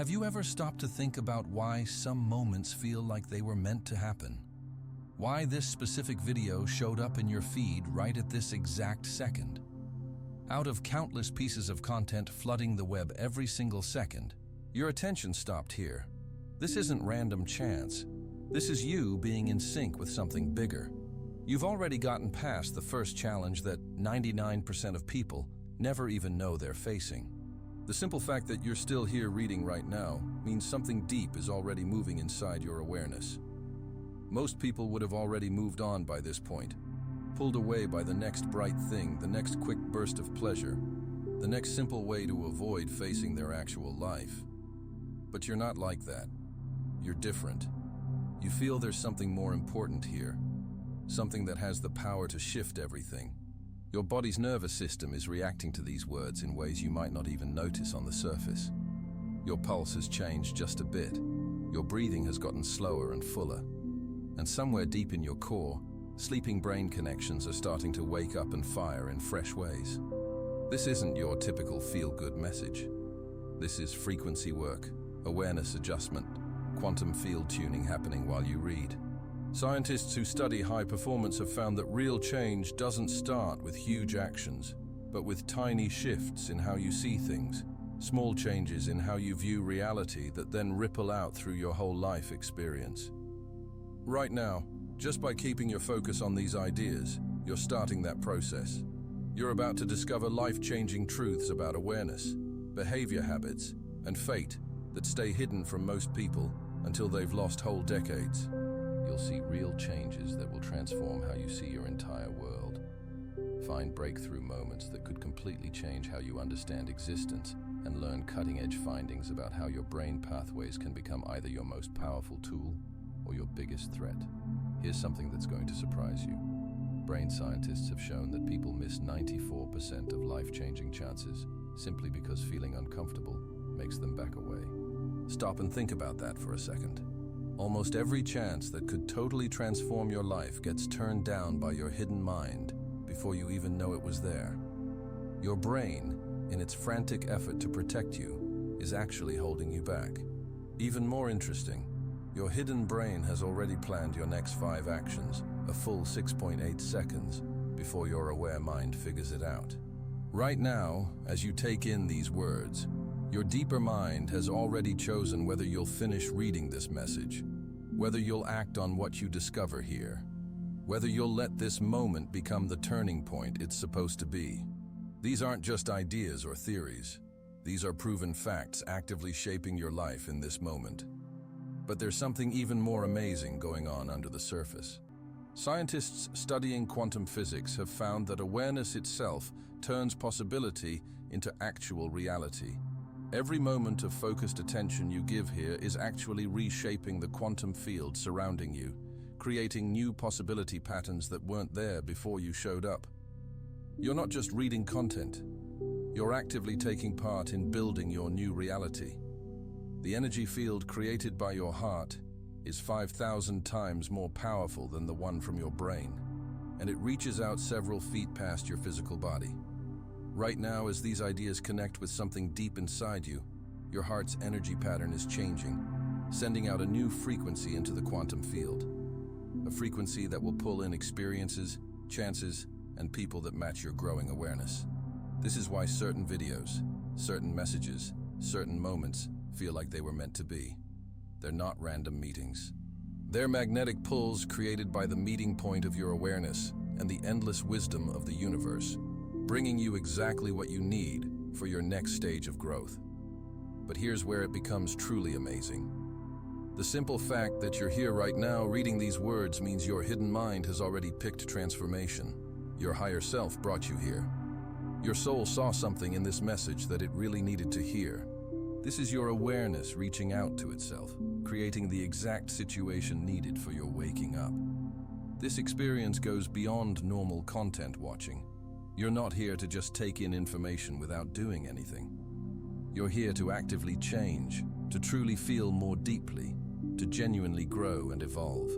Have you ever stopped to think about why some moments feel like they were meant to happen? Why this specific video showed up in your feed right at this exact second? Out of countless pieces of content flooding the web every single second, your attention stopped here. This isn't random chance. This is you being in sync with something bigger. You've already gotten past the first challenge that 99% of people never even know they're facing. The simple fact that you're still here reading right now means something deep is already moving inside your awareness. Most people would have already moved on by this point, pulled away by the next bright thing, the next quick burst of pleasure, the next simple way to avoid facing their actual life. But you're not like that. You're different. You feel there's something more important here, something that has the power to shift everything. Your body's nervous system is reacting to these words in ways you might not even notice on the surface. Your pulse has changed just a bit. Your breathing has gotten slower and fuller. And somewhere deep in your core, sleeping brain connections are starting to wake up and fire in fresh ways. This isn't your typical feel-good message. This is frequency work, awareness adjustment, quantum field tuning happening while you read. Scientists who study high performance have found that real change doesn't start with huge actions, but with tiny shifts in how you see things, small changes in how you view reality that then ripple out through your whole life experience. Right now, just by keeping your focus on these ideas, you're starting that process. You're about to discover life-changing truths about awareness, behavior habits, and fate that stay hidden from most people until they've lost whole decades. You'll see real changes that will transform how you see your entire world. Find breakthrough moments that could completely change how you understand existence and learn cutting-edge findings about how your brain pathways can become either your most powerful tool or your biggest threat. Here's something that's going to surprise you. Brain scientists have shown that people miss 94% of life-changing chances simply because feeling uncomfortable makes them back away. Stop and think about that for a second. Almost every chance that could totally transform your life gets turned down by your hidden mind before you even know it was there. Your brain, in its frantic effort to protect you, is actually holding you back. Even more interesting, your hidden brain has already planned your next 5 actions, a full 6.8 seconds, before your aware mind figures it out. Right now, as you take in these words, your deeper mind has already chosen whether you'll finish reading this message, whether you'll act on what you discover here, whether you'll let this moment become the turning point it's supposed to be. These aren't just ideas or theories. These are proven facts actively shaping your life in this moment. But there's something even more amazing going on under the surface. Scientists studying quantum physics have found that awareness itself turns possibility into actual reality. Every moment of focused attention you give here is actually reshaping the quantum field surrounding you, creating new possibility patterns that weren't there before you showed up. You're not just reading content, you're actively taking part in building your new reality. The energy field created by your heart is 5,000 times more powerful than the one from your brain, and it reaches out several feet past your physical body. Right now, as these ideas connect with something deep inside you, your heart's energy pattern is changing, sending out a new frequency into the quantum field. A frequency that will pull in experiences, chances, and people that match your growing awareness. This is why certain videos, certain messages, certain moments feel like they were meant to be. They're not random meetings. They're magnetic pulls created by the meeting point of your awareness and the endless wisdom of the universe, bringing you exactly what you need for your next stage of growth. But here's where it becomes truly amazing. The simple fact that you're here right now reading these words means your hidden mind has already picked transformation. Your higher self brought you here. Your soul saw something in this message that it really needed to hear. This is your awareness reaching out to itself, creating the exact situation needed for your waking up. This experience goes beyond normal content watching. You're not here to just take in information without doing anything. You're here to actively change, to truly feel more deeply, to genuinely grow and evolve.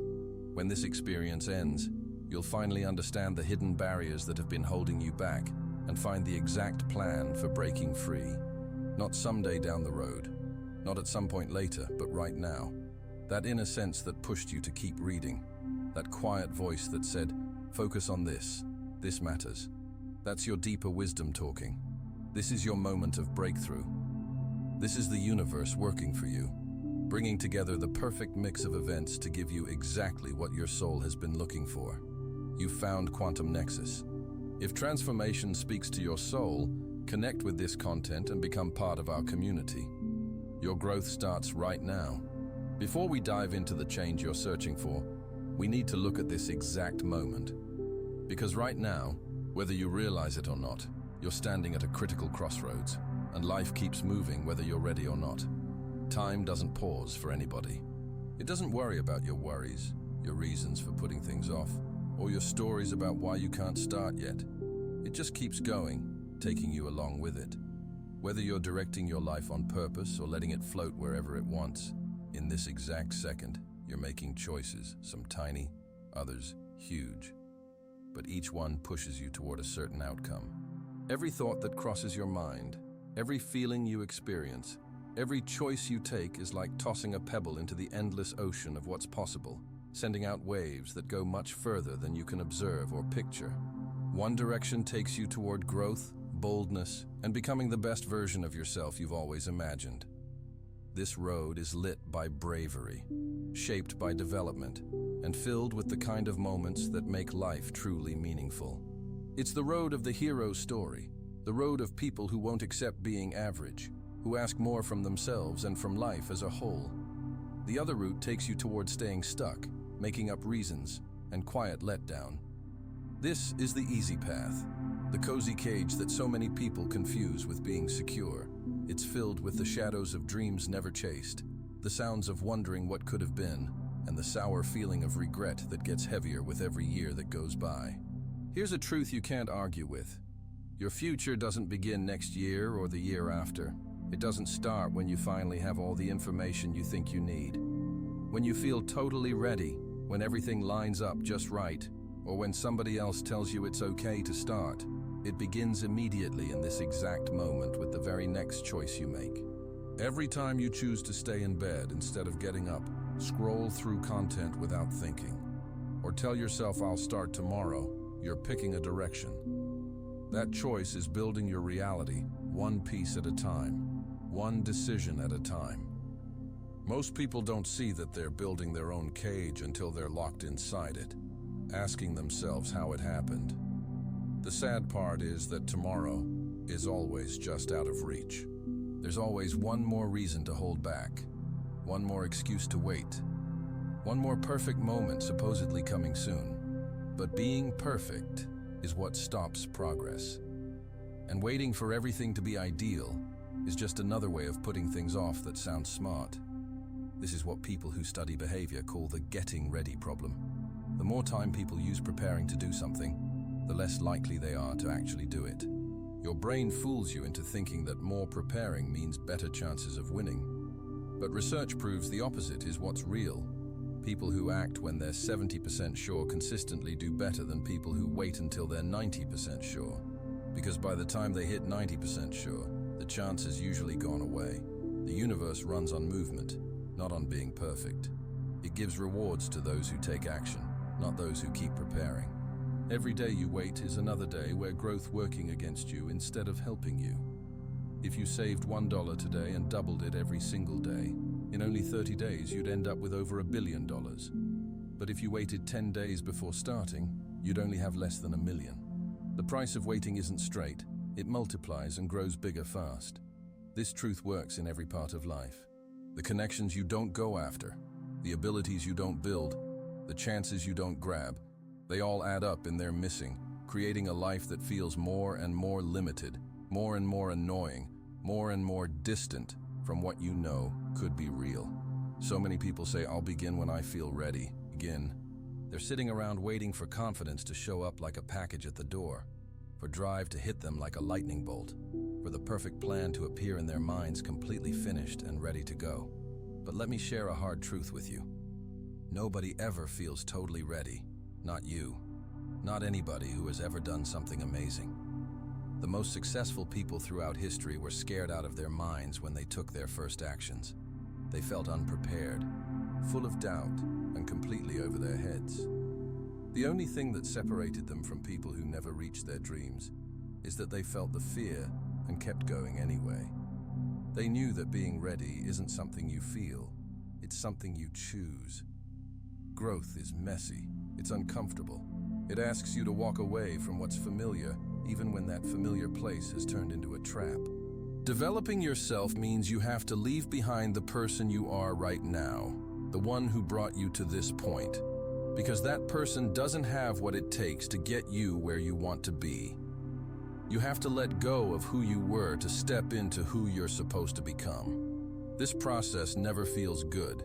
When this experience ends, you'll finally understand the hidden barriers that have been holding you back and find the exact plan for breaking free. Not someday down the road, Not at some point later, but right now. That inner sense that pushed you to keep reading. That quiet voice that said, focus on this. This matters. That's your deeper wisdom talking. This is your moment of breakthrough. This is the universe working for you, bringing together the perfect mix of events to give you exactly what your soul has been looking for. You've found Quantum Nexus. If transformation speaks to your soul, connect with this content and become part of our community. Your growth starts right now. Before we dive into the change you're searching for, we need to look at this exact moment. Because right now, whether you realize it or not, you're standing at a critical crossroads, and life keeps moving whether you're ready or not. Time doesn't pause for anybody. It doesn't worry about your worries, your reasons for putting things off, or your stories about why you can't start yet. It just keeps going, taking you along with it. Whether you're directing your life on purpose or letting it float wherever it wants, in this exact second, you're making choices, some tiny, others huge. But each one pushes you toward a certain outcome. Every thought that crosses your mind, every feeling you experience, every choice you take is like tossing a pebble into the endless ocean of what's possible, sending out waves that go much further than you can observe or picture. One direction takes you toward growth, boldness, and becoming the best version of yourself you've always imagined. This road is lit by bravery, shaped by development, and filled with the kind of moments that make life truly meaningful. It's the road of the hero story, the road of people who won't accept being average, who ask more from themselves and from life as a whole. The other route takes you toward staying stuck, making up reasons, and quiet letdown. This is the easy path, the cozy cage that so many people confuse with being secure. It's filled with the shadows of dreams never chased, the sounds of wondering what could have been, and the sour feeling of regret that gets heavier with every year that goes by. Here's a truth you can't argue with. Your future doesn't begin next year or the year after. It doesn't start when you finally have all the information you think you need. When you feel totally ready, when everything lines up just right, or when somebody else tells you it's okay to start, it begins immediately in this exact moment with the very next choice you make. Every time you choose to stay in bed instead of getting up, scroll through content without thinking, or tell yourself I'll start tomorrow, you're picking a direction. That choice is building your reality, one piece at a time, one decision at a time. Most people don't see that they're building their own cage until they're locked inside it, asking themselves how it happened. The sad part is that tomorrow is always just out of reach. There's always one more reason to hold back, one more excuse to wait, one more perfect moment supposedly coming soon. But being perfect is what stops progress. And waiting for everything to be ideal is just another way of putting things off that sounds smart. This is what people who study behavior call the getting ready problem. The more time people use preparing to do something, the less likely they are to actually do it. Your brain fools you into thinking that more preparing means better chances of winning. But research proves the opposite is what's real. People who act when they're 70% sure consistently do better than people who wait until they're 90% sure. Because by the time they hit 90% sure, the chance has usually gone away. The universe runs on movement, not on being perfect. It gives rewards to those who take action, not those who keep preparing. Every day you wait is another day where growth working against you instead of helping you. If you saved $1 today and doubled it every single day, in only 30 days you'd end up with over $1 billion. But if you waited 10 days before starting, you'd only have less than $1 million. The price of waiting isn't straight. It multiplies and grows bigger fast. This truth works in every part of life. The connections you don't go after, the abilities you don't build, the chances you don't grab, they all add up in their missing, creating a life that feels more and more limited, more and more annoying, more and more distant from what you know could be real. So many people say, I'll begin when I feel ready. Begin. They're sitting around waiting for confidence to show up like a package at the door, for drive to hit them like a lightning bolt, for the perfect plan to appear in their minds completely finished and ready to go. But let me share a hard truth with you. Nobody ever feels totally ready. Not you. Not anybody who has ever done something amazing. The most successful people throughout history were scared out of their minds when they took their first actions. They felt unprepared, full of doubt, and completely over their heads. The only thing that separated them from people who never reached their dreams is that they felt the fear and kept going anyway. They knew that being ready isn't something you feel, it's something you choose. Growth is messy, it's uncomfortable. It asks you to walk away from what's familiar, even when that familiar place has turned into a trap. Developing yourself means you have to leave behind the person you are right now, the one who brought you to this point, because that person doesn't have what it takes to get you where you want to be. You have to let go of who you were to step into who you're supposed to become. This process never feels good.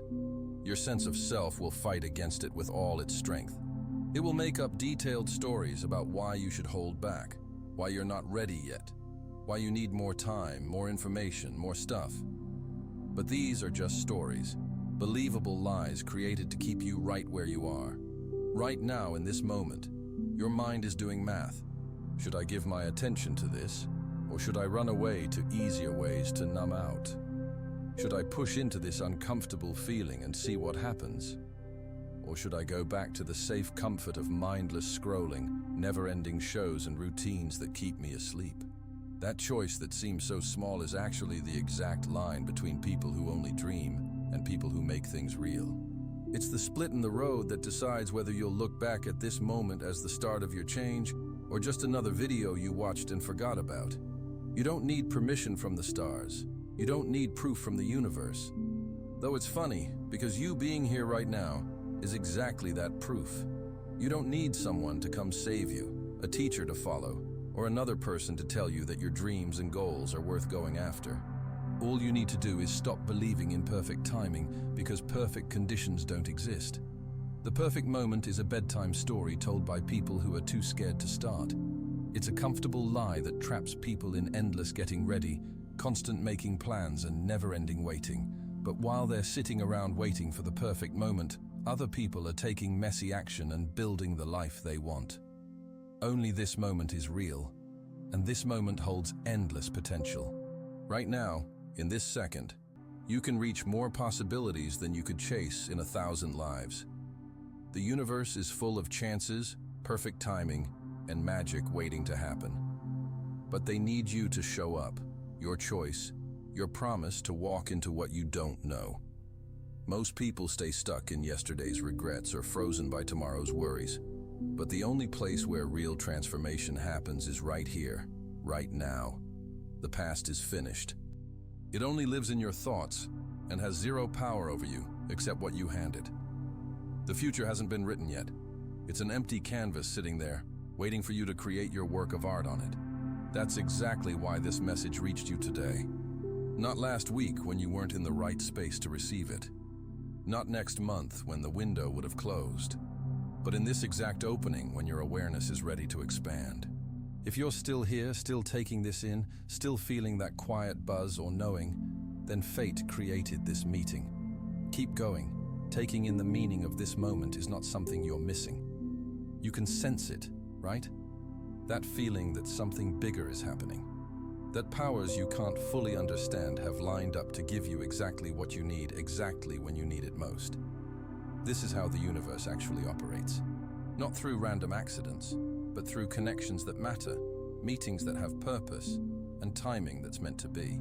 Your sense of self will fight against it with all its strength. It will make up detailed stories about why you should hold back, why you're not ready yet, why you need more time, more information, more stuff. But these are just stories, believable lies created to keep you right where you are. Right now, in this moment, your mind is doing math. Should I give my attention to this, or should I run away to easier ways to numb out? Should I push into this uncomfortable feeling and see what happens? Or should I go back to the safe comfort of mindless scrolling, never-ending shows and routines that keep me asleep? That choice that seems so small is actually the exact line between people who only dream and people who make things real. It's the split in the road that decides whether you'll look back at this moment as the start of your change or just another video you watched and forgot about. You don't need permission from the stars. You don't need proof from the universe. Though it's funny, because you being here right now is exactly that proof. You don't need someone to come save you, a teacher to follow, or another person to tell you that your dreams and goals are worth going after. All you need to do is stop believing in perfect timing, because perfect conditions don't exist. The perfect moment is a bedtime story told by people who are too scared to start. It's a comfortable lie that traps people in endless getting ready, constant making plans and never-ending waiting. But while they're sitting around waiting for the perfect moment, other people are taking messy action and building the life they want. Only this moment is real, and this moment holds endless potential. Right now, in this second, you can reach more possibilities than you could chase in 1,000 lives. The universe is full of chances, perfect timing, and magic waiting to happen. But they need you to show up, your choice, your promise to walk into what you don't know. Most people stay stuck in yesterday's regrets or frozen by tomorrow's worries. But the only place where real transformation happens is right here, right now. The past is finished. It only lives in your thoughts and has zero power over you except what you hand it. The future hasn't been written yet. It's an empty canvas sitting there, waiting for you to create your work of art on it. That's exactly why this message reached you today. Not last week when you weren't in the right space to receive it. Not next month when the window would have closed. But in this exact opening when your awareness is ready to expand. If you're still here, still taking this in, still feeling that quiet buzz or knowing, then fate created this meeting. Keep going. Taking in the meaning of this moment is not something you're missing. You can sense it, right? That feeling that something bigger is happening. That powers you can't fully understand have lined up to give you exactly what you need exactly when you need it most. This is how the universe actually operates. Not through random accidents, but through connections that matter, meetings that have purpose, and timing that's meant to be.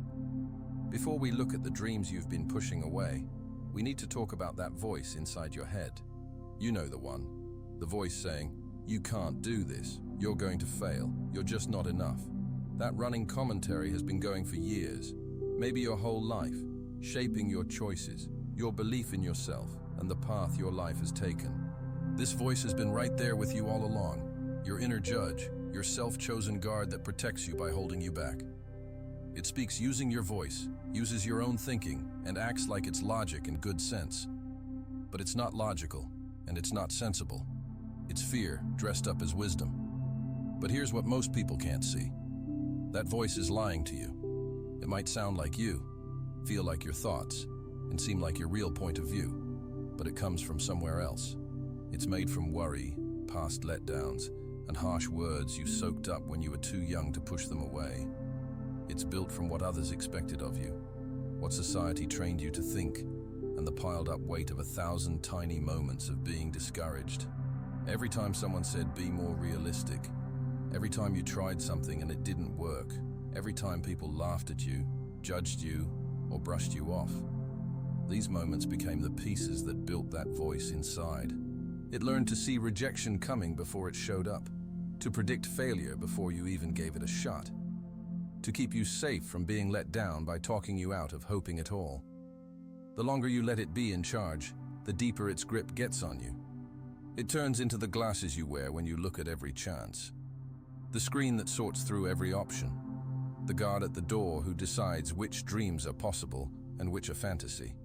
Before we look at the dreams you've been pushing away, we need to talk about that voice inside your head. You know the one. The voice saying, "You can't do this. You're going to fail. You're just not enough." That running commentary has been going for years, maybe your whole life, shaping your choices, your belief in yourself, and the path your life has taken. This voice has been right there with you all along, your inner judge, your self-chosen guard that protects you by holding you back. It speaks using your voice, uses your own thinking, and acts like it's logic and good sense. But it's not logical, and it's not sensible. It's fear dressed up as wisdom. But here's what most people can't see. That voice is lying to you. It might sound like you, feel like your thoughts, and seem like your real point of view, but it comes from somewhere else. It's made from worry, past letdowns, and harsh words you soaked up when you were too young to push them away. It's built from what others expected of you, what society trained you to think, and the piled-up weight of 1,000 tiny moments of being discouraged. Every time someone said, "Be more realistic," every time you tried something and it didn't work, every time people laughed at you, judged you, or brushed you off. These moments became the pieces that built that voice inside. It learned to see rejection coming before it showed up, to predict failure before you even gave it a shot, to keep you safe from being let down by talking you out of hoping at all. The longer you let it be in charge, the deeper its grip gets on you. It turns into the glasses you wear when you look at every chance, the screen that sorts through every option, the guard at the door who decides which dreams are possible and which are fantasy.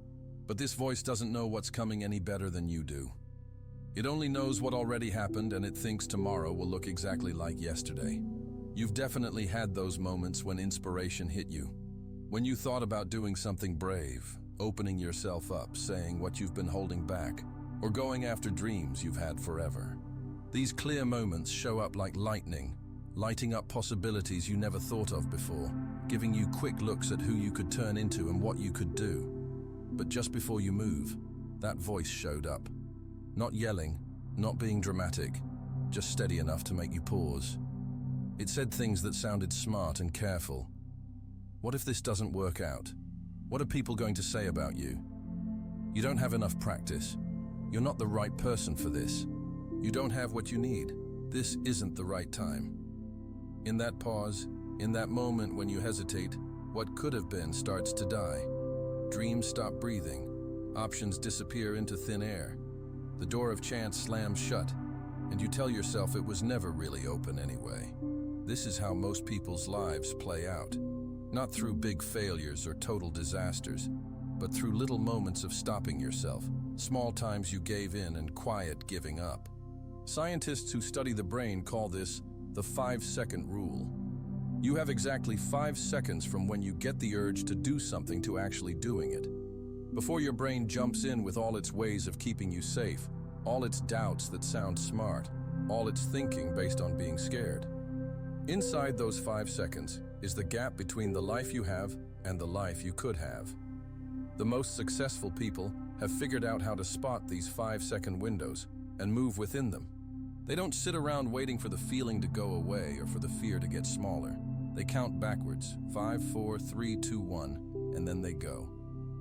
But this voice doesn't know what's coming any better than you do. It only knows what already happened, and it thinks tomorrow will look exactly like yesterday. You've definitely had those moments when inspiration hit you, when you thought about doing something brave, opening yourself up, saying what you've been holding back, or going after dreams you've had forever. These clear moments show up like lightning, lighting up possibilities you never thought of before, giving you quick looks at who you could turn into and what you could do. But just before you move, that voice showed up. Not yelling, not being dramatic, just steady enough to make you pause. It said things that sounded smart and careful. What if this doesn't work out? What are people going to say about you? You don't have enough practice. You're not the right person for this. You don't have what you need. This isn't the right time. In that pause, in that moment when you hesitate, what could have been starts to die. Dreams stop breathing. Options disappear into thin air. The door of chance slams shut, and you tell yourself it was never really open anyway. This is how most people's lives play out. Not through big failures or total disasters, but through little moments of stopping yourself, small times you gave in and quiet giving up. Scientists who study the brain call this the 5-second rule. You have exactly 5 seconds from when you get the urge to do something to actually doing it. Before your brain jumps in with all its ways of keeping you safe, all its doubts that sound smart, all its thinking based on being scared. Inside those 5 seconds is the gap between the life you have and the life you could have. The most successful people have figured out how to spot these 5-second windows and move within them. They don't sit around waiting for the feeling to go away or for the fear to get smaller. They count backwards, 5, 4, 3, 2, 1, and then they go.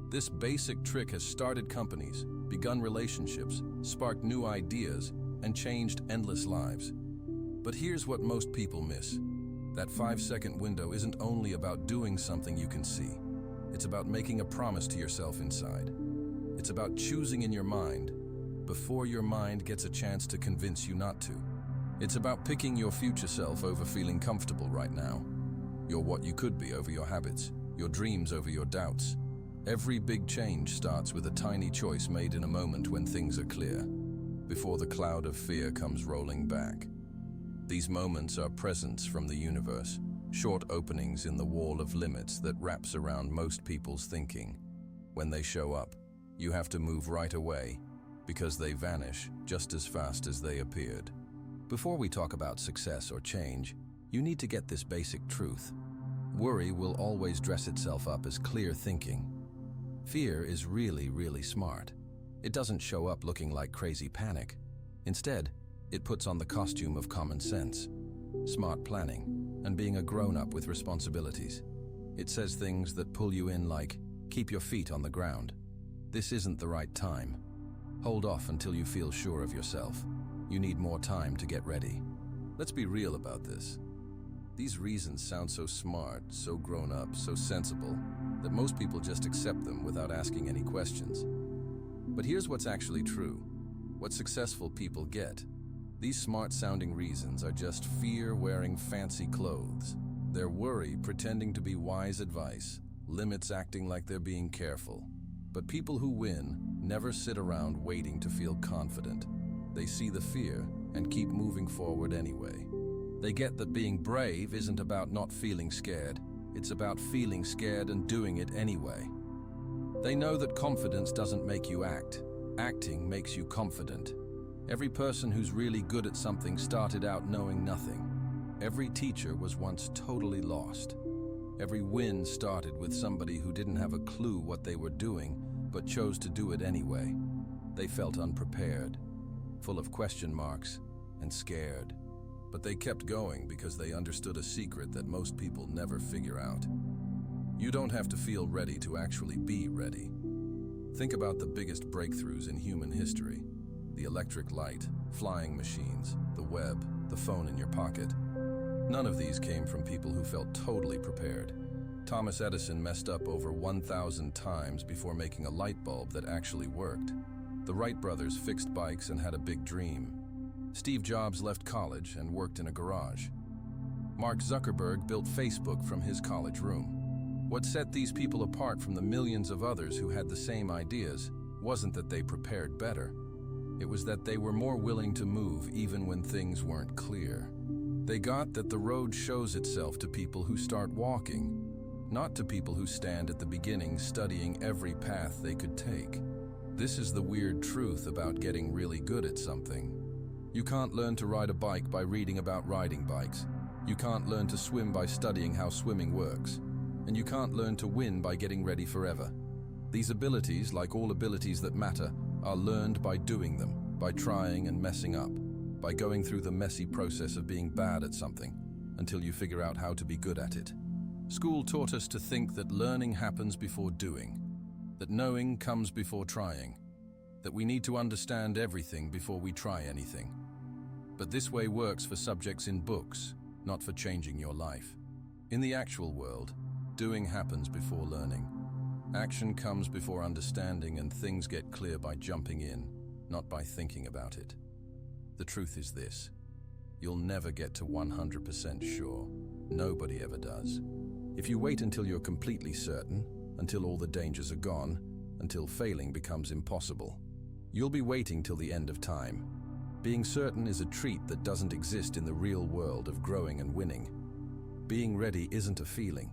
This basic trick has started companies, begun relationships, sparked new ideas, and changed endless lives. But here's what most people miss. That 5-second window isn't only about doing something you can see. It's about making a promise to yourself inside. It's about choosing in your mind before your mind gets a chance to convince you not to. It's about picking your future self over feeling comfortable right now. Your what you could be over your habits, your dreams over your doubts. Every big change starts with a tiny choice made in a moment when things are clear, before the cloud of fear comes rolling back. These moments are presents from the universe, short openings in the wall of limits that wraps around most people's thinking. When they show up, you have to move right away, because they vanish just as fast as they appeared. Before we talk about success or change, you need to get this basic truth. Worry will always dress itself up as clear thinking. Fear is really smart. It doesn't show up looking like crazy panic. Instead, it puts on the costume of common sense, smart planning, and being a grown-up with responsibilities. It says things that pull you in like, keep your feet on the ground. This isn't the right time. Hold off until you feel sure of yourself. You need more time to get ready. Let's be real about this. These reasons sound so smart, so grown up, so sensible, that most people just accept them without asking any questions. But here's what's actually true. What successful people get. These smart-sounding reasons are just fear wearing fancy clothes. They're worry pretending to be wise advice, limits acting like they're being careful. But people who win never sit around waiting to feel confident. They see the fear and keep moving forward anyway. They get that being brave isn't about not feeling scared. It's about feeling scared and doing it anyway. They know that confidence doesn't make you act. Acting makes you confident. Every person who's really good at something started out knowing nothing. Every teacher was once totally lost. Every win started with somebody who didn't have a clue what they were doing, but chose to do it anyway. They felt unprepared, full of question marks, and scared. But they kept going because they understood a secret that most people never figure out. You don't have to feel ready to actually be ready. Think about the biggest breakthroughs in human history. The electric light, flying machines, the web, the phone in your pocket. None of these came from people who felt totally prepared. Thomas Edison messed up over 1,000 times before making a light bulb that actually worked. The Wright brothers fixed bikes and had a big dream. Steve Jobs left college and worked in a garage. Mark Zuckerberg built Facebook from his college room. What set these people apart from the millions of others who had the same ideas wasn't that they prepared better. It was that they were more willing to move even when things weren't clear. They got that the road shows itself to people who start walking, not to people who stand at the beginning studying every path they could take. This is the weird truth about getting really good at something. You can't learn to ride a bike by reading about riding bikes. You can't learn to swim by studying how swimming works. And you can't learn to win by getting ready forever. These abilities, like all abilities that matter, are learned by doing them, by trying and messing up, by going through the messy process of being bad at something until you figure out how to be good at it. School taught us to think that learning happens before doing, that knowing comes before trying, that we need to understand everything before we try anything. But this way works for subjects in books, not for changing your life. In the actual world, doing happens before learning. Action comes before understanding, and things get clear by jumping in, not by thinking about it. The truth is this: you'll never get to 100% sure. Nobody ever does. If you wait until you're completely certain, until all the dangers are gone, until failing becomes impossible, you'll be waiting till the end of time. Being certain is a treat that doesn't exist in the real world of growing and winning. Being ready isn't a feeling.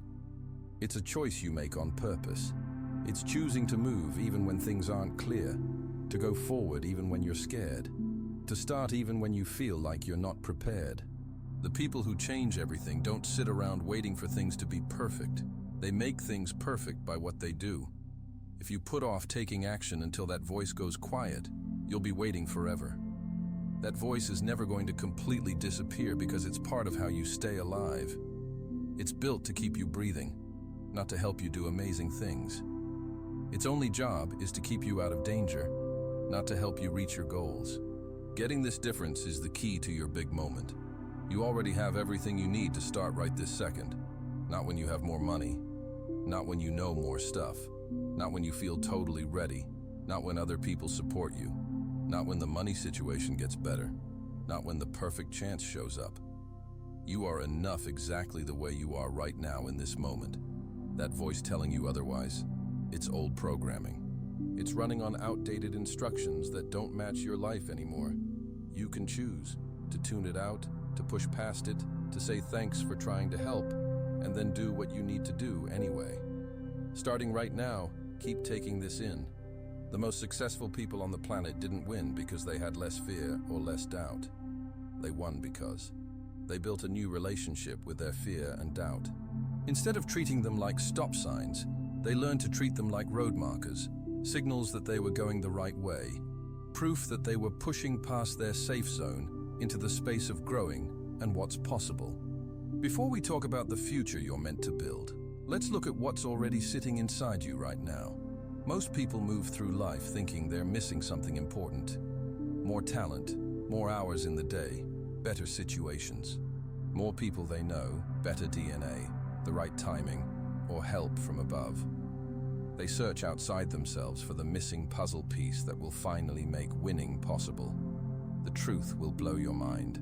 It's a choice you make on purpose. It's choosing to move even when things aren't clear, to go forward even when you're scared, to start even when you feel like you're not prepared. The people who change everything don't sit around waiting for things to be perfect. They make things perfect by what they do. If you put off taking action until that voice goes quiet, you'll be waiting forever. That voice is never going to completely disappear because it's part of how you stay alive. It's built to keep you breathing, not to help you do amazing things. Its only job is to keep you out of danger, not to help you reach your goals. Getting this difference is the key to your big moment. You already have everything you need to start right this second. Not when you have more money, not when you know more stuff, not when you feel totally ready, not when other people support you, not when the money situation gets better, not when the perfect chance shows up. You are enough exactly the way you are right now in this moment. That voice telling you otherwise, it's old programming. It's running on outdated instructions that don't match your life anymore. You can choose to tune it out, to push past it, to say thanks for trying to help, and then do what you need to do anyway. Starting right now, keep taking this in. The most successful people on the planet didn't win because they had less fear or less doubt. They won because they built a new relationship with their fear and doubt. Instead of treating them like stop signs, they learned to treat them like road markers, signals that they were going the right way, proof that they were pushing past their safe zone into the space of growing and what's possible. Before we talk about the future you're meant to build, let's look at what's already sitting inside you right now. Most people move through life thinking they're missing something important. More talent, more hours in the day, better situations. More people they know, better DNA, the right timing, or help from above. They search outside themselves for the missing puzzle piece that will finally make winning possible. The truth will blow your mind.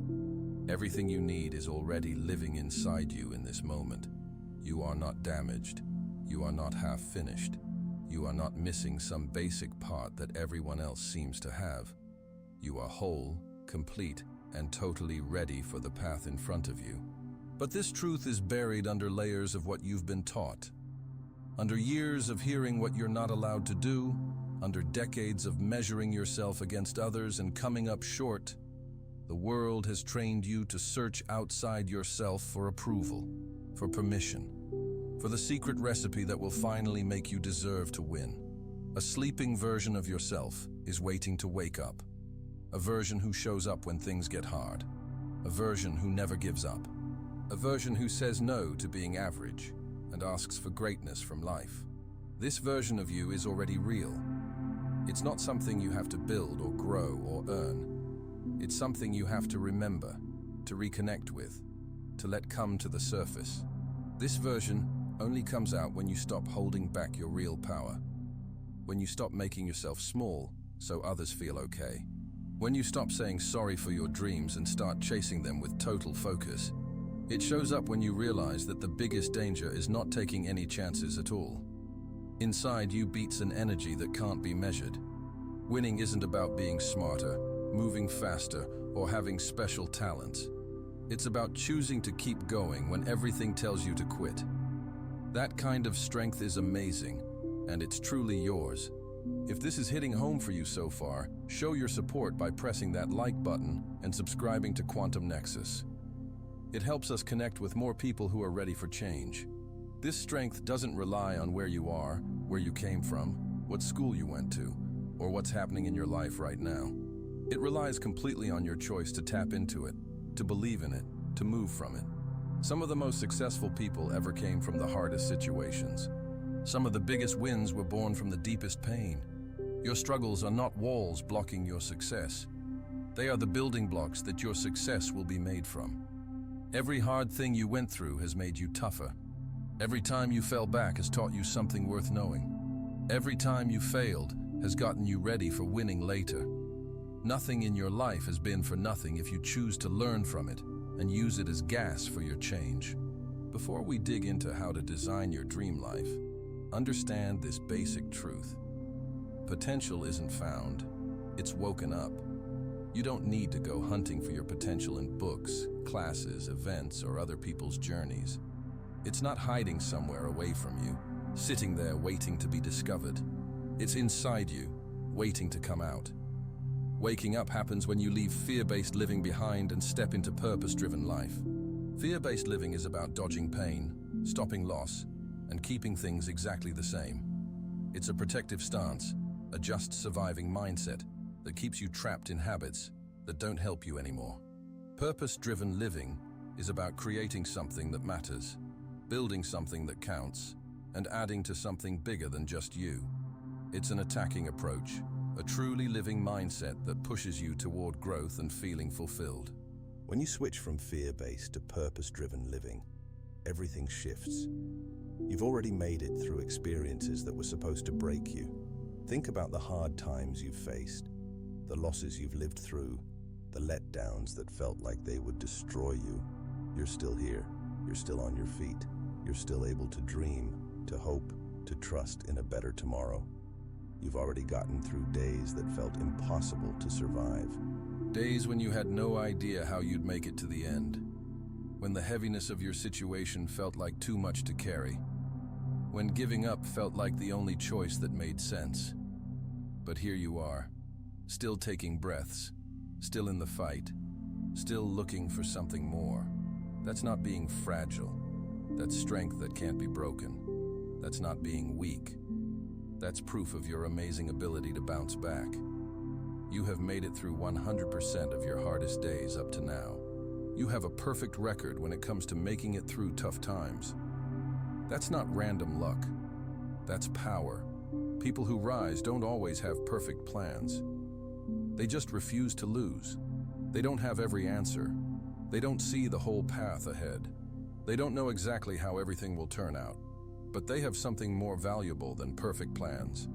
Everything you need is already living inside you in this moment. You are not damaged. You are not half finished. You are not missing some basic part that everyone else seems to have. You are whole, complete, and totally ready for the path in front of you. But this truth is buried under layers of what you've been taught. Under years of hearing what you're not allowed to do, under decades of measuring yourself against others and coming up short, the world has trained you to search outside yourself for approval, for permission, for the secret recipe that will finally make you deserve to win. A sleeping version of yourself is waiting to wake up. A version who shows up when things get hard. A version who never gives up. A version who says no to being average and asks for greatness from life. This version of you is already real. It's not something you have to build or grow or earn. It's something you have to remember, to reconnect with, to let come to the surface. This version only comes out when you stop holding back your real power. When you stop making yourself small so others feel okay. When you stop saying sorry for your dreams and start chasing them with total focus. It shows up when you realize that the biggest danger is not taking any chances at all. Inside you beats an energy that can't be measured. Winning isn't about being smarter, moving faster, or having special talents. It's about choosing to keep going when everything tells you to quit. That kind of strength is amazing, and it's truly yours. If this is hitting home for you so far, show your support by pressing that like button and subscribing to Quantum Nexus. It helps us connect with more people who are ready for change. This strength doesn't rely on where you are, where you came from, what school you went to, or what's happening in your life right now. It relies completely on your choice to tap into it, to believe in it, to move from it. Some of the most successful people ever came from the hardest situations. Some of the biggest wins were born from the deepest pain. Your struggles are not walls blocking your success. They are the building blocks that your success will be made from. Every hard thing you went through has made you tougher. Every time you fell back has taught you something worth knowing. Every time you failed has gotten you ready for winning later. Nothing in your life has been for nothing if you choose to learn from it and use it as gas for your change. Before we dig into how to design your dream life, understand this basic truth. Potential isn't found, it's woken up. You don't need to go hunting for your potential in books, classes, events, or other people's journeys. It's not hiding somewhere away from you, sitting there waiting to be discovered. It's inside you, waiting to come out. Waking up happens when you leave fear-based living behind and step into purpose-driven life. Fear-based living is about dodging pain, stopping loss, and keeping things exactly the same. It's a protective stance, a just surviving mindset that keeps you trapped in habits that don't help you anymore. Purpose-driven living is about creating something that matters, building something that counts, and adding to something bigger than just you. It's an attacking approach, a truly living mindset that pushes you toward growth and feeling fulfilled. When you switch from fear-based to purpose-driven living, everything shifts. You've already made it through experiences that were supposed to break you. Think about the hard times you've faced, the losses you've lived through, the letdowns that felt like they would destroy you. You're still here. You're still on your feet. You're still able to dream, to hope, to trust in a better tomorrow. You've already gotten through days that felt impossible to survive. Days when you had no idea how you'd make it to the end. When the heaviness of your situation felt like too much to carry. When giving up felt like the only choice that made sense. But here you are, still taking breaths, still in the fight, still looking for something more. That's not being fragile. That's strength that can't be broken. That's not being weak. That's proof of your amazing ability to bounce back. You have made it through 100% of your hardest days up to now. You have a perfect record when it comes to making it through tough times. That's not random luck. That's power. People who rise don't always have perfect plans. They just refuse to lose. They don't have every answer. They don't see the whole path ahead. They don't know exactly how everything will turn out. But they have something more valuable than perfect plans.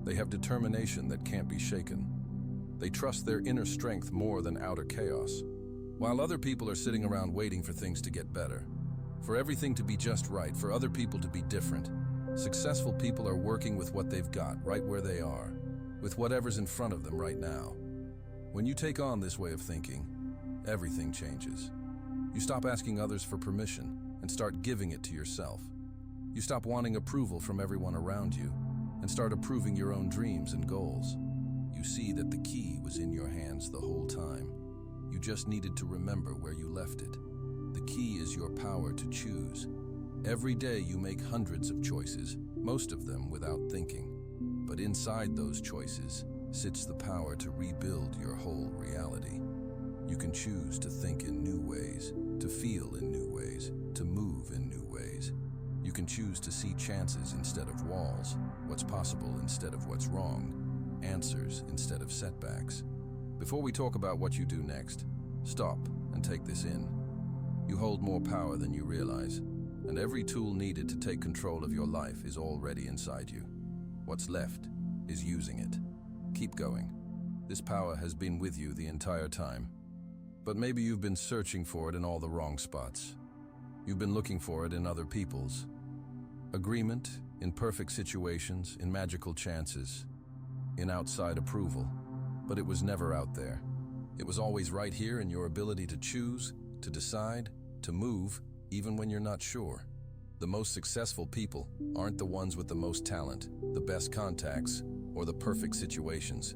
They have determination that can't be shaken. They trust their inner strength more than outer chaos. While other people are sitting around waiting for things to get better, for everything to be just right, for other people to be different, successful people are working with what they've got right where they are, with whatever's in front of them right now. When you take on this way of thinking, everything changes. You stop asking others for permission and start giving it to yourself. You stop wanting approval from everyone around you and start approving your own dreams and goals. You see that the key was in your hands the whole time. You just needed to remember where you left it. The key is your power to choose. Every day you make hundreds of choices, most of them without thinking. But inside those choices sits the power to rebuild your whole reality. You can choose to think in new ways, to feel in new ways, to move in new ways. You can choose to see chances instead of walls, what's possible instead of what's wrong, answers instead of setbacks. Before we talk about what you do next, stop and take this in. You hold more power than you realize, and every tool needed to take control of your life is already inside you. What's left is using it. Keep going. This power has been with you the entire time. But maybe you've been searching for it in all the wrong spots. You've been looking for it in other people's. Agreement, in perfect situations, in magical chances, in outside approval. But it was never out there. It was always right here in your ability to choose, to decide, to move, even when you're not sure. The most successful people aren't the ones with the most talent, the best contacts, or the perfect situations.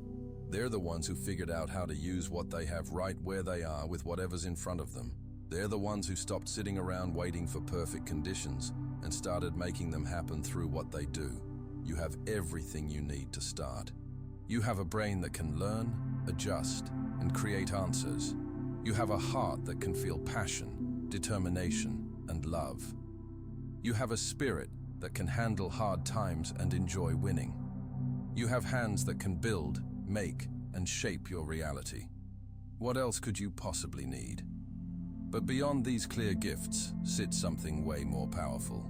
They're the ones who figured out how to use what they have right where they are with whatever's in front of them. They're the ones who stopped sitting around waiting for perfect conditions and started making them happen through what they do. You have everything you need to start. You have a brain that can learn, adjust, and create answers. You have a heart that can feel passion, determination, and love. You have a spirit that can handle hard times and enjoy winning. You have hands that can build, make, and shape your reality. What else could you possibly need? But beyond these clear gifts sits something way more powerful.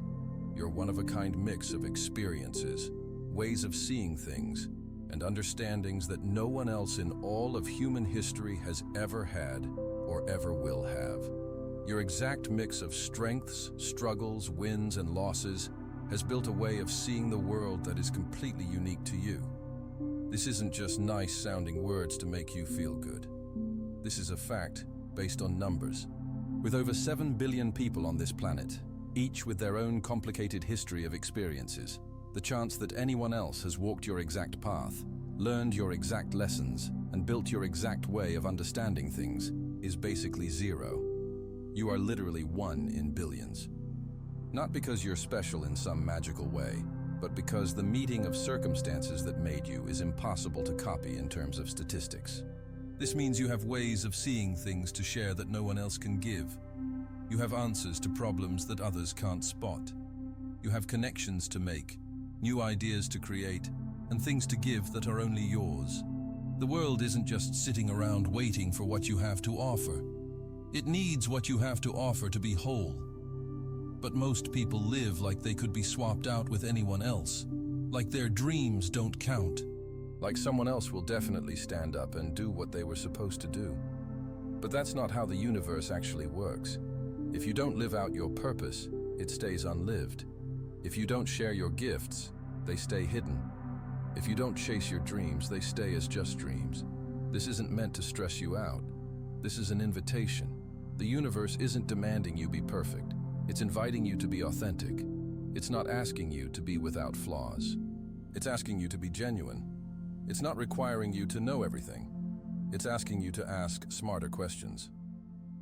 Your one-of-a-kind mix of experiences, ways of seeing things, and understandings that no one else in all of human history has ever had or ever will have. Your exact mix of strengths, struggles, wins, and losses has built a way of seeing the world that is completely unique to you. This isn't just nice-sounding words to make you feel good. This is a fact based on numbers. With over 7 billion people on this planet, each with their own complicated history of experiences, the chance that anyone else has walked your exact path, learned your exact lessons, and built your exact way of understanding things is basically zero. You are literally one in billions. Not because you're special in some magical way, but because the meeting of circumstances that made you is impossible to copy in terms of statistics. This means you have ways of seeing things to share that no one else can give. You have answers to problems that others can't spot. You have connections to make, new ideas to create, and things to give that are only yours. The world isn't just sitting around waiting for what you have to offer. It needs what you have to offer to be whole. But most people live like they could be swapped out with anyone else, like their dreams don't count, like someone else will definitely stand up and do what they were supposed to do. But that's not how the universe actually works. If you don't live out your purpose, it stays unlived. If you don't share your gifts, they stay hidden. If you don't chase your dreams, they stay as just dreams. This isn't meant to stress you out. This is an invitation. The universe isn't demanding you be perfect. It's inviting you to be authentic. It's not asking you to be without flaws. It's asking you to be genuine. It's not requiring you to know everything. It's asking you to ask smarter questions.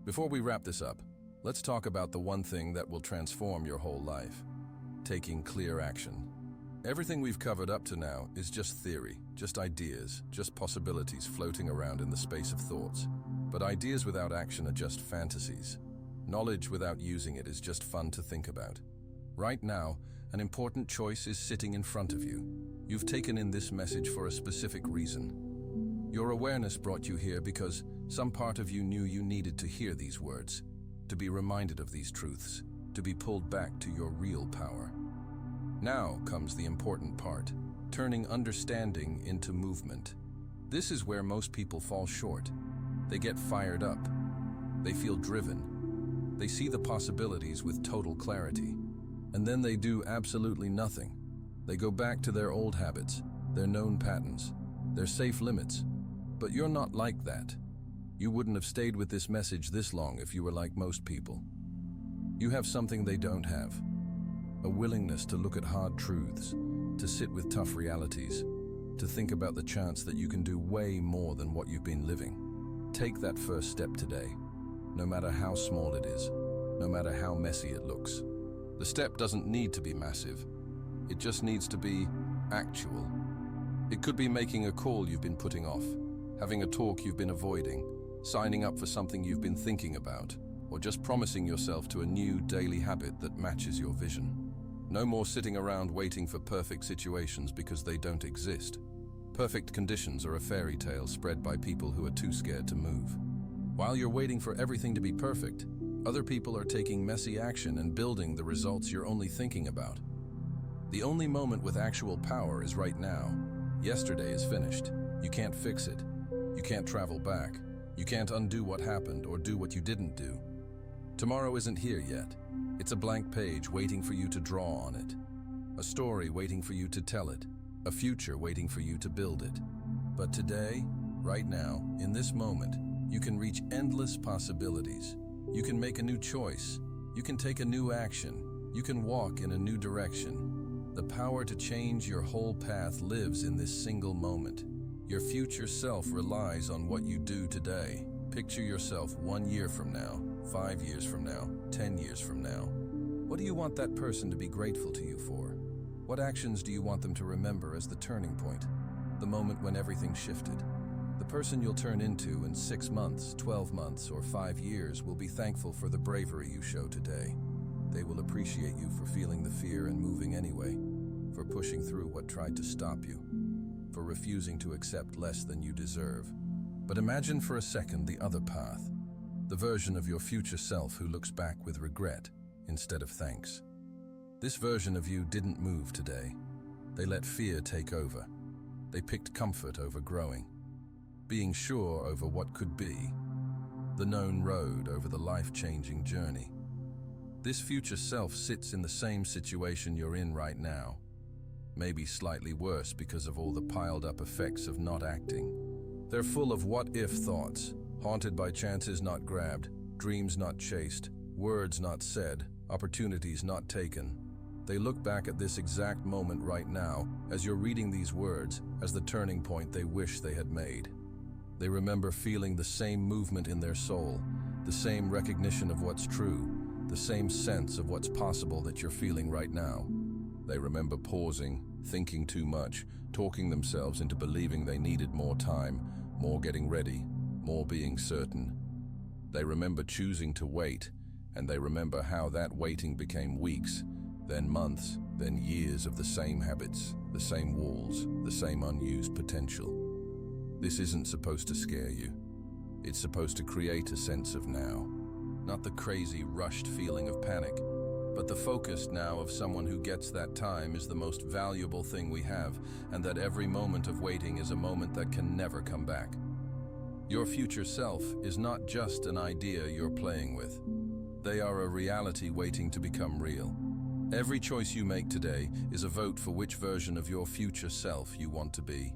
Before we wrap this up, let's talk about the one thing that will transform your whole life: taking clear action. Everything we've covered up to now is just theory, just ideas, just possibilities floating around in the space of thoughts. But ideas without action are just fantasies. Knowledge without using it is just fun to think about. Right now, an important choice is sitting in front of you. You've taken in this message for a specific reason. Your awareness brought you here because some part of you knew you needed to hear these words, to be reminded of these truths, to be pulled back to your real power. Now comes the important part, turning understanding into movement. This is where most people fall short. They get fired up. They feel driven. They see the possibilities with total clarity. And then they do absolutely nothing. They go back to their old habits, their known patterns, their safe limits. But you're not like that. You wouldn't have stayed with this message this long if you were like most people. You have something they don't have. A willingness to look at hard truths, to sit with tough realities, to think about the chance that you can do way more than what you've been living. Take that first step today, no matter how small it is, no matter how messy it looks. The step doesn't need to be massive. It just needs to be actual. It could be making a call you've been putting off, having a talk you've been avoiding, signing up for something you've been thinking about, or just promising yourself to a new daily habit that matches your vision. No more sitting around waiting for perfect situations because they don't exist. Perfect conditions are a fairy tale spread by people who are too scared to move. While you're waiting for everything to be perfect, other people are taking messy action and building the results you're only thinking about. The only moment with actual power is right now. Yesterday is finished. You can't fix it. You can't travel back. You can't undo what happened or do what you didn't do. Tomorrow isn't here yet. It's a blank page waiting for you to draw on it. A story waiting for you to tell it. A future waiting for you to build it. But today, right now, in this moment, you can reach endless possibilities. You can make a new choice. You can take a new action. You can walk in a new direction. The power to change your whole path lives in this single moment. Your future self relies on what you do today. Picture yourself 1 year from now, 5 years from now, 10 years from now. What do you want that person to be grateful to you for? What actions do you want them to remember as the turning point, the moment when everything shifted? The person you'll turn into in 6 months, 12 months, or 5 years will be thankful for the bravery you show today. They will appreciate you for feeling the fear and moving anyway, for pushing through what tried to stop you, for refusing to accept less than you deserve. But imagine for a second the other path, the version of your future self who looks back with regret instead of thanks. This version of you didn't move today. They let fear take over. They picked comfort over growing, being sure over what could be, the known road over the life-changing journey. This future self sits in the same situation you're in right now, maybe slightly worse because of all the piled-up effects of not acting. They're full of what-if thoughts, haunted by chances not grabbed, dreams not chased, words not said, opportunities not taken. They look back at this exact moment right now, as you're reading these words, as the turning point they wish they had made. They remember feeling the same movement in their soul, the same recognition of what's true, the same sense of what's possible that you're feeling right now. They remember pausing, thinking too much, talking themselves into believing they needed more time, more getting ready, more being certain. They remember choosing to wait, and they remember how that waiting became weeks, then months, then years of the same habits, the same walls, the same unused potential. This isn't supposed to scare you. It's supposed to create a sense of now. Not the crazy, rushed feeling of panic, but the focused now of someone who gets that time is the most valuable thing we have, and that every moment of waiting is a moment that can never come back. Your future self is not just an idea you're playing with. They are a reality waiting to become real. Every choice you make today is a vote for which version of your future self you want to be.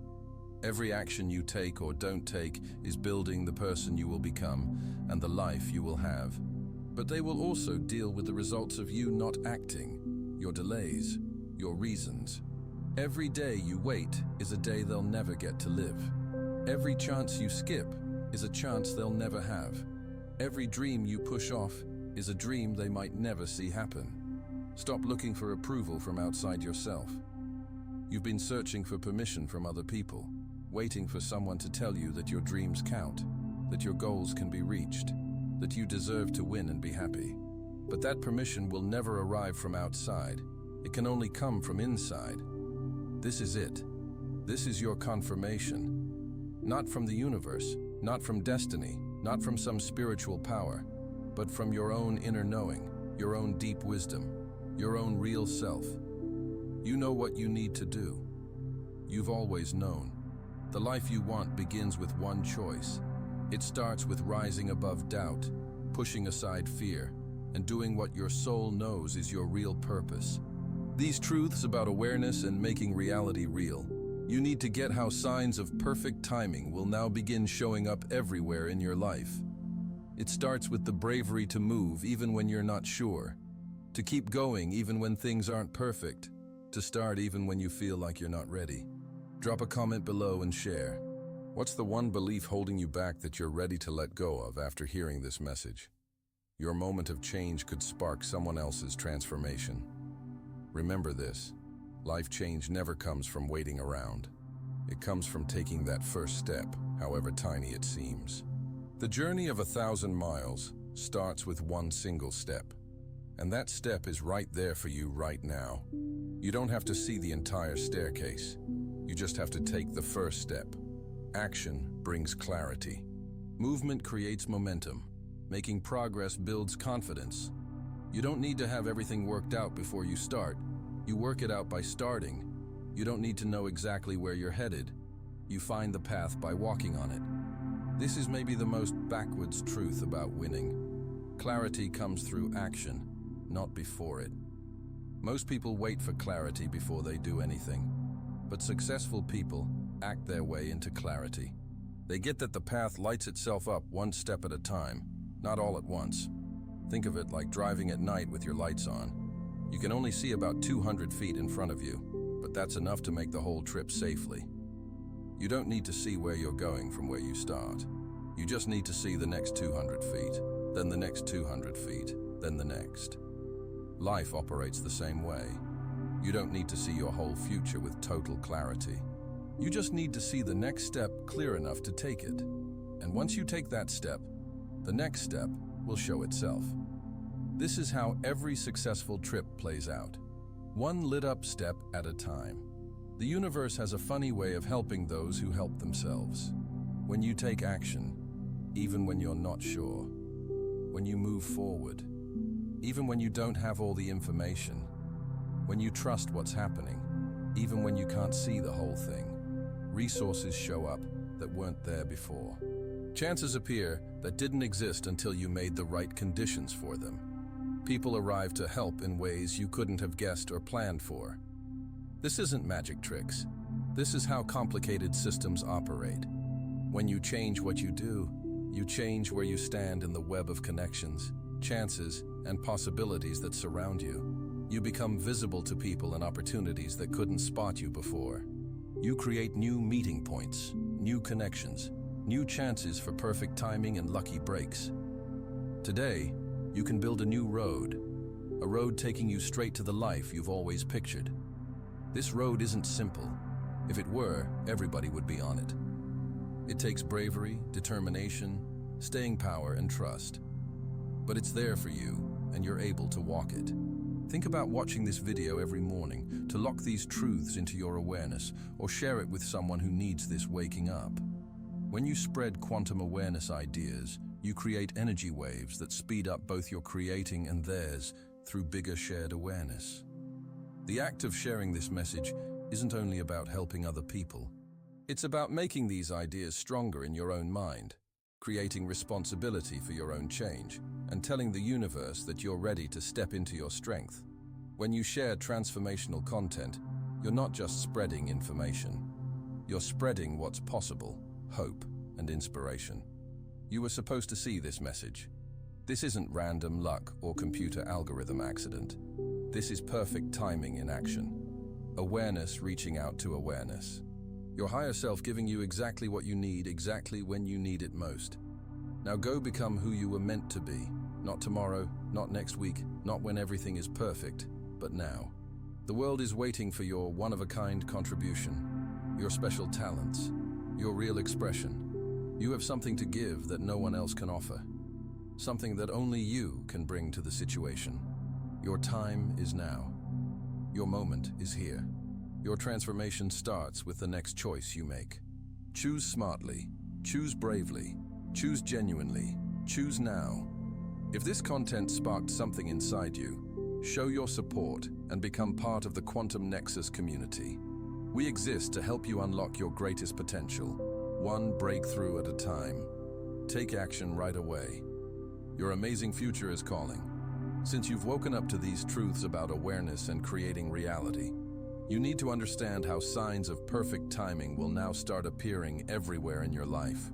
Every action you take or don't take is building the person you will become and the life you will have. But they will also deal with the results of you not acting, your delays, your reasons. Every day you wait is a day they'll never get to live. Every chance you skip is a chance they'll never have. Every dream you push off is a dream they might never see happen. Stop looking for approval from outside yourself. You've been searching for permission from other people, waiting for someone to tell you that your dreams count, that your goals can be reached, that you deserve to win and be happy. But that permission will never arrive from outside. It can only come from inside. This is it. This is your confirmation. Not from the universe, not from destiny, not from some spiritual power, but from your own inner knowing, your own deep wisdom, your own real self. You know what you need to do. You've always known. The life you want begins with one choice. It starts with rising above doubt, pushing aside fear, and doing what your soul knows is your real purpose. These truths about awareness and making reality real. You need to get how signs of perfect timing will now begin showing up everywhere in your life. It starts with the bravery to move even when you're not sure, to keep going even when things aren't perfect, To start even when you feel like you're not ready. Drop a comment below and share. What's the one belief holding you back that you're ready to let go of after hearing this message? Your moment of change could spark someone else's transformation. Remember this, life change never comes from waiting around. It comes from taking that first step, however tiny it seems. The journey of 1,000 miles starts with one single step, and that step is right there for you right now. You don't have to see the entire staircase. You just have to take the first step. Action brings clarity. Movement creates momentum. Making progress builds confidence. You don't need to have everything worked out before you start. You work it out by starting. You don't need to know exactly where you're headed. You find the path by walking on it. This is maybe the most backwards truth about winning. Clarity comes through action, not before it. Most people wait for clarity before they do anything, but successful people act their way into clarity. They get that the path lights itself up one step at a time, not all at once. Think of it like driving at night with your lights on. You can only see about 200 feet in front of you, but that's enough to make the whole trip safely. You don't need to see where you're going from where you start. You just need to see the next 200 feet, then the next 200 feet, then the next. Life operates the same way. You don't need to see your whole future with total clarity. You just need to see the next step clear enough to take it. And once you take that step, the next step will show itself. This is how every successful trip plays out. One lit-up step at a time. The universe has a funny way of helping those who help themselves. When you take action, even when you're not sure. When you move forward, even when you don't have all the information. When you trust what's happening, even when you can't see the whole thing. Resources show up that weren't there before. Chances appear that didn't exist until you made the right conditions for them. People arrive to help in ways you couldn't have guessed or planned for. This isn't magic tricks. This is how complicated systems operate. When you change what you do, you change where you stand in the web of connections, chances, and possibilities that surround you. You become visible to people and opportunities that couldn't spot you before. You create new meeting points, new connections, new chances for perfect timing and lucky breaks. Today, you can build a new road, a road taking you straight to the life you've always pictured. This road isn't simple. If it were, everybody would be on it. It takes bravery, determination, staying power, and trust. But it's there for you, and you're able to walk it. Think about watching this video every morning to lock these truths into your awareness or share it with someone who needs this waking up. When you spread quantum awareness ideas, you create energy waves that speed up both your creating and theirs through bigger shared awareness. The act of sharing this message isn't only about helping other people. It's about making these ideas stronger in your own mind, creating responsibility for your own change, and telling the universe that you're ready to step into your strength. When you share transformational content, you're not just spreading information. You're spreading what's possible, hope, and inspiration. You were supposed to see this message. This isn't random luck or computer algorithm accident. This is perfect timing in action. Awareness reaching out to awareness. Your higher self giving you exactly what you need, exactly when you need it most. Now go become who you were meant to be. Not tomorrow, not next week, not when everything is perfect, but now. The world is waiting for your one-of-a-kind contribution, your special talents, your real expression. You have something to give that no one else can offer. Something that only you can bring to the situation. Your time is now. Your moment is here. Your transformation starts with the next choice you make. Choose smartly, choose bravely, choose genuinely, choose now. If this content sparked something inside you, show your support and become part of the Quantum Nexus community. We exist to help you unlock your greatest potential, one breakthrough at a time. Take action right away. Your amazing future is calling. Since you've woken up to these truths about awareness and creating reality, you need to understand how signs of perfect timing will now start appearing everywhere in your life.